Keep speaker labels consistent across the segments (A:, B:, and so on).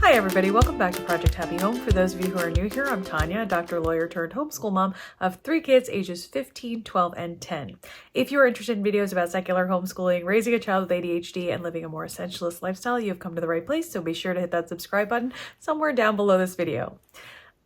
A: Hi everybody, welcome back to Project Happy Home. For those of you who are new here, I'm Tanya, a doctor, lawyer turned homeschool mom of 3 kids ages 15, 12, and 10. If you're interested in videos about secular homeschooling, raising a child with ADHD, and living a more essentialist lifestyle, you have come to the right place, so be sure to hit that subscribe button somewhere down below this video.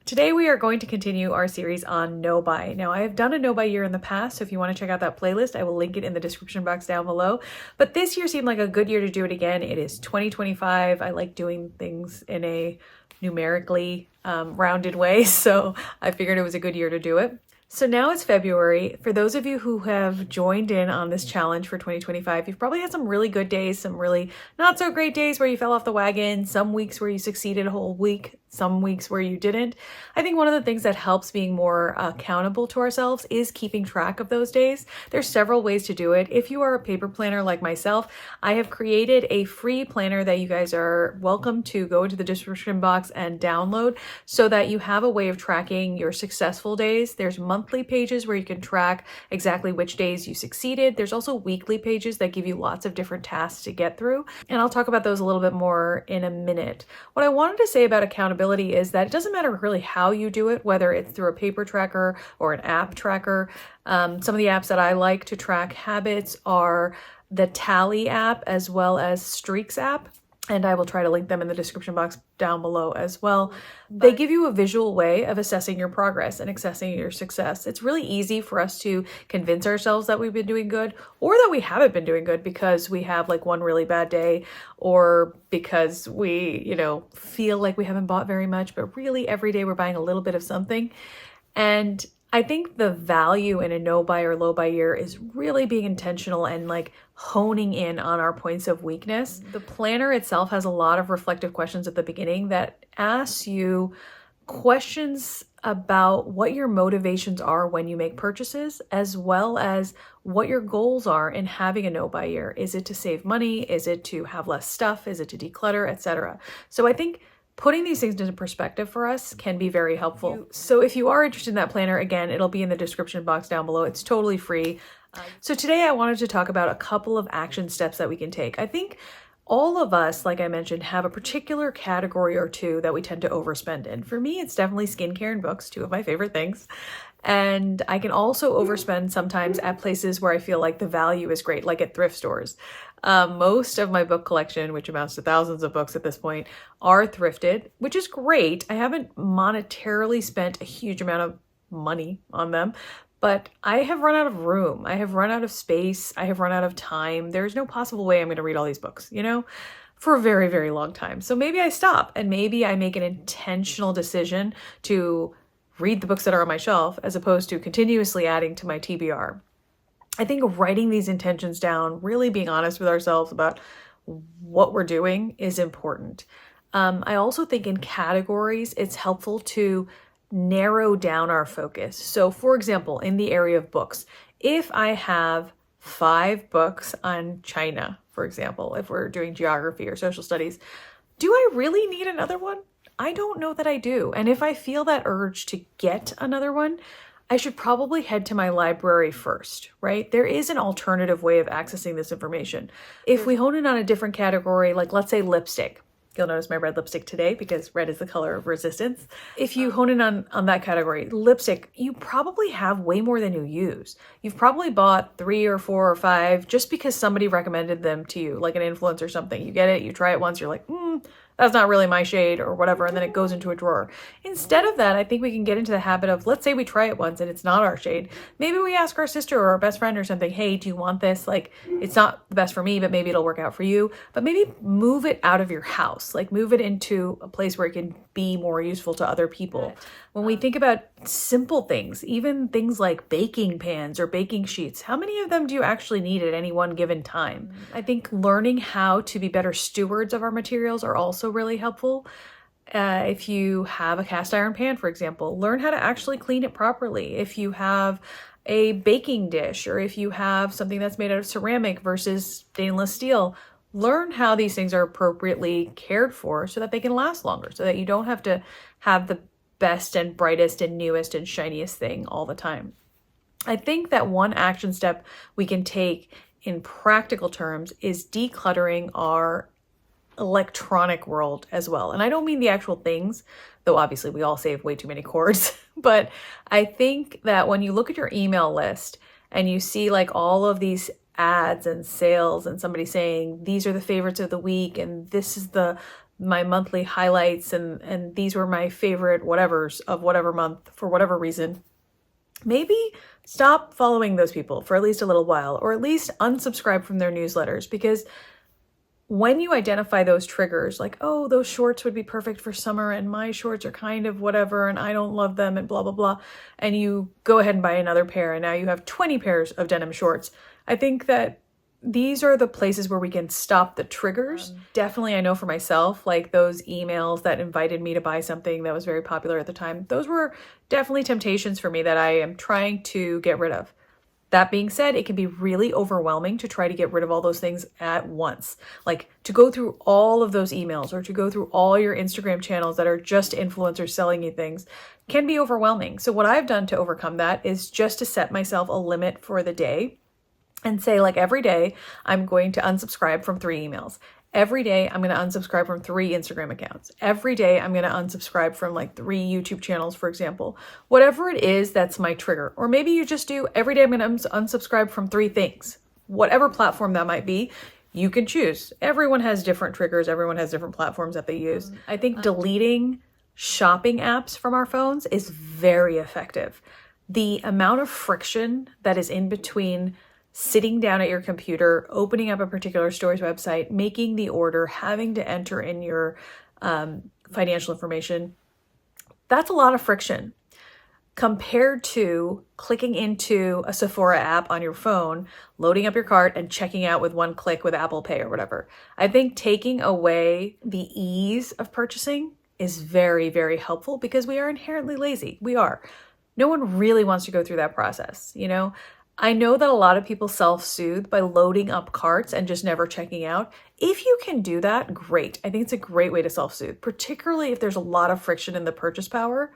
A: Today we are going to continue our series on no-buy. Now I have done a no-buy year in the past, so if you want to check out that playlist, I will link it in the description box down below. But this year seemed like a good year to do it again. It is 2025. I like doing things in a numerically rounded way, so I figured it was a good year to do it. So now it's February. For those of you who have joined in on this challenge for 2025, you've probably had some really good days, some really not so great days where you fell off the wagon, some weeks where you succeeded a whole week, some weeks where you didn't. I think one of the things that helps being more accountable to ourselves is keeping track of those days. There's several ways to do it. If you are a paper planner like myself, I have created a free planner that you guys are welcome to go into the description box and download so that you have a way of tracking your successful days. There's monthly pages where you can track exactly which days you succeeded. There's also weekly pages that give you lots of different tasks to get through. And I'll talk about those a little bit more in a minute. What I wanted to say about accountability is that it doesn't matter really how you do it, whether it's through a paper tracker or an app tracker. Some of the apps that I like to track habits are the Tally app as well as Streaks app. And I will try to link them in the description box down below as well. They give you a visual way of assessing your progress and assessing your success. It's really easy for us to convince ourselves that we've been doing good or that we haven't been doing good because we have like one really bad day or because we, feel like we haven't bought very much, but really every day we're buying a little bit of something. And I think the value in a no-buy or low-buy year is really being intentional and like honing in on our points of weakness. The planner itself has a lot of reflective questions at the beginning that asks you questions about what your motivations are when you make purchases, as well as what your goals are in having a no-buy year. Is it to save money? Is it to have less stuff? Is it to declutter, etc.? So I think putting these things into perspective for us can be very helpful. So if you are interested in that planner, again, it'll be in the description box down below. It's totally free. So today I wanted to talk about a couple of action steps that we can take. I think all of us, like I mentioned, have a particular category or two that we tend to overspend in. For me, it's definitely skincare and books, two of my favorite things. And I can also overspend sometimes at places where I feel like the value is great, like at thrift stores. Most of my book collection, which amounts to thousands of books at this point, are thrifted, which is great. I haven't monetarily spent a huge amount of money on them, but I have run out of room. I have run out of space. I have run out of time. There's no possible way I'm going to read all these books, for a very, very long time. So maybe I stop and maybe I make an intentional decision to read the books that are on my shelf as opposed to continuously adding to my TBR. I think writing these intentions down, really being honest with ourselves about what we're doing is important. I also think in categories, it's helpful to narrow down our focus. So for example, in the area of books, if I have 5 books on China, for example, if we're doing geography or social studies, do I really need another one? I don't know that I do. And if I feel that urge to get another one, I should probably head to my library first, right? There is an alternative way of accessing this information. If we hone in on a different category, like let's say lipstick, you'll notice my red lipstick today because red is the color of resistance. If you hone in on that category, lipstick, you probably have way more than you use. You've probably bought 3 or 4 or 5 just because somebody recommended them to you, like an influencer or something. You get it, you try it once, you're like, that's not really my shade or whatever, and then it goes into a drawer. Instead of that, I think we can get into the habit of, let's say we try it once and it's not our shade. Maybe we ask our sister or our best friend or something, hey, do you want this? Like, it's not the best for me, but maybe it'll work out for you. But maybe move it out of your house, like move it into a place where it can be more useful to other people. When we think about simple things, even things like baking pans or baking sheets, how many of them do you actually need at any one given time? I think learning how to be better stewards of our materials are also really helpful. If you have a cast iron pan, for example, learn how to actually clean it properly. If you have a baking dish or if you have something that's made out of ceramic versus stainless steel, learn how these things are appropriately cared for so that they can last longer, so that you don't have to have the best and brightest and newest and shiniest thing all the time. I think that one action step we can take in practical terms is decluttering our electronic world as well. And I don't mean the actual things, though obviously we all save way too many cords, but I think that when you look at your email list and you see like all of these ads and sales and somebody saying these are the favorites of the week and this is my monthly highlights and these were my favorite whatevers of whatever month for whatever reason, maybe stop following those people for at least a little while, or at least unsubscribe from their newsletters. Because when you identify those triggers, like, oh, those shorts would be perfect for summer and my shorts are kind of whatever and I don't love them and blah, blah, blah, and you go ahead and buy another pair and now you have 20 pairs of denim shorts, I think that these are the places where we can stop the triggers. Definitely, I know for myself, like those emails that invited me to buy something that was very popular at the time, those were definitely temptations for me that I am trying to get rid of. That being said, it can be really overwhelming to try to get rid of all those things at once. Like to go through all of those emails or to go through all your Instagram channels that are just influencers selling you things can be overwhelming. So what I've done to overcome that is just to set myself a limit for the day and say, like, every day I'm going to unsubscribe from 3 emails. Every day I'm going to unsubscribe from 3 Instagram accounts. Every day I'm going to unsubscribe from like 3 YouTube channels, for example. Whatever it is, that's my trigger. Or maybe you just do every day I'm going to unsubscribe from 3 things. Whatever platform that might be, you can choose. Everyone has different triggers. Everyone has different platforms that they use. I think deleting shopping apps from our phones is very effective. The amount of friction that is in between sitting down at your computer, opening up a particular store's website, making the order, having to enter in your financial information, that's a lot of friction compared to clicking into a Sephora app on your phone, loading up your cart and checking out with one click with Apple Pay or whatever. I think taking away the ease of purchasing is very, very helpful because we are inherently lazy. We are. No one really wants to go through that process, you know? I know that a lot of people self-soothe by loading up carts and just never checking out. If you can do that, great. I think it's a great way to self-soothe, particularly if there's a lot of friction in the purchase power.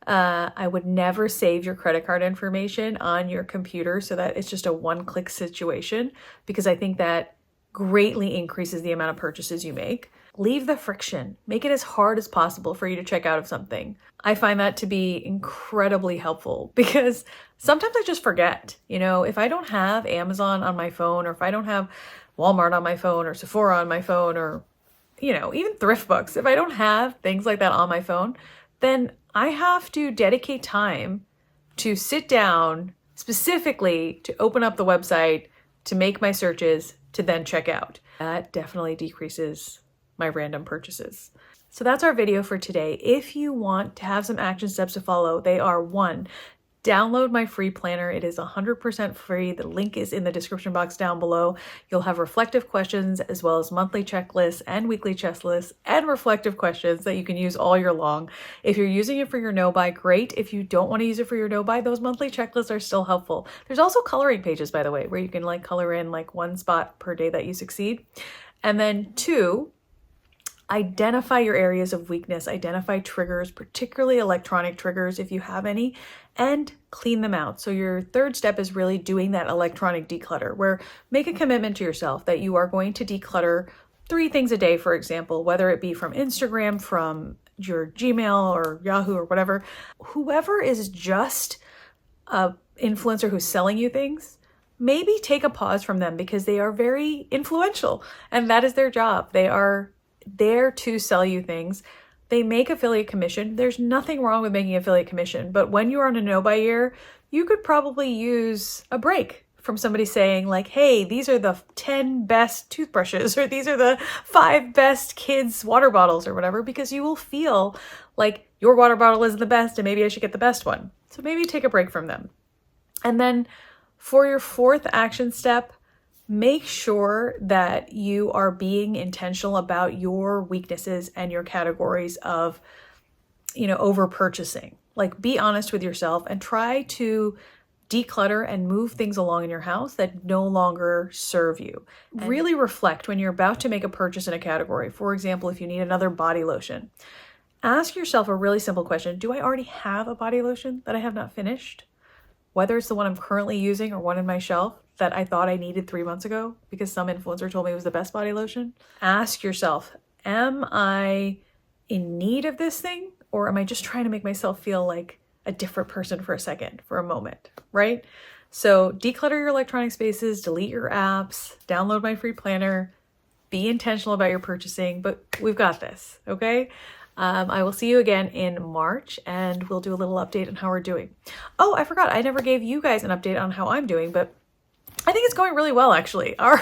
A: I would never save your credit card information on your computer so that it's just a one-click situation, because I think that greatly increases the amount of purchases you make. Leave the friction. Make it as hard as possible for you to check out of something. I find that to be incredibly helpful because sometimes I just forget. You know, if I don't have Amazon on my phone, or if I don't have Walmart on my phone, or Sephora on my phone, or, you know, even thrift books, if I don't have things like that on my phone, then I have to dedicate time to sit down specifically to open up the website, to make my searches, to then check out. That definitely decreases my random purchases. So that's our video for today. If you want to have some action steps to follow, they are: 1, download my free planner. It is 100% free. The link is in the description box down below. You'll have reflective questions as well as monthly checklists and weekly checklists and reflective questions that you can use all year long. If you're using it for your no-buy, great. If you don't want to use it for your no-buy, those monthly checklists are still helpful. There's also coloring pages, by the way, where you can like color in like 1 spot per day that you succeed. And then 2, identify your areas of weakness, identify triggers, particularly electronic triggers if you have any, and clean them out. So your 3rd step is really doing that electronic declutter, where make a commitment to yourself that you are going to declutter 3 things a day, for example, whether it be from Instagram, from your Gmail or Yahoo or whatever. Whoever is just a influencer who's selling you things, maybe take a pause from them because they are very influential and that is their job. They are there to sell you things. They make affiliate commission. There's nothing wrong with making affiliate commission, but when you are on a no-buy year, you could probably use a break from somebody saying like, hey, these are the 10 best toothbrushes, or these are the 5 best kids water bottles or whatever, because you will feel like your water bottle isn't the best and maybe I should get the best one. So maybe take a break from them. And then for your 4th action step, make sure that you are being intentional about your weaknesses and your categories of, you know, over purchasing. Like, be honest with yourself and try to declutter and move things along in your house that no longer serve you. And really reflect when you're about to make a purchase in a category. For example, if you need another body lotion, ask yourself a really simple question. Do I already have a body lotion that I have not finished? Whether it's the one I'm currently using or one in my shelf, that I thought I needed 3 months ago because some influencer told me it was the best body lotion. Ask yourself, am I in need of this thing, or am I just trying to make myself feel like a different person for a second, for a moment, right? So declutter your electronic spaces, delete your apps, download my free planner, be intentional about your purchasing, but we've got this, okay? I will see you again in March, and we'll do a little update on how we're doing. Oh, I forgot, I never gave you guys an update on how I'm doing, but I think it's going really well, actually. Our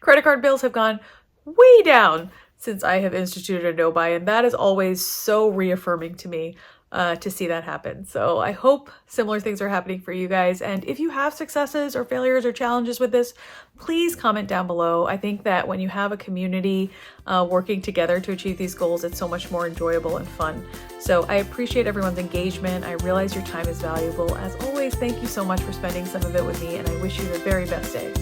A: credit card bills have gone way down since I have instituted a no-buy, and that is always so reaffirming to me to see that happen. So I hope similar things are happening for you guys. And if you have successes or failures or challenges with this, please comment down below. I think that when you have a community working together to achieve these goals, it's so much more enjoyable and fun. So I appreciate everyone's engagement. I realize your time is valuable. As always, thank you so much for spending some of it with me, and I wish you the very best day.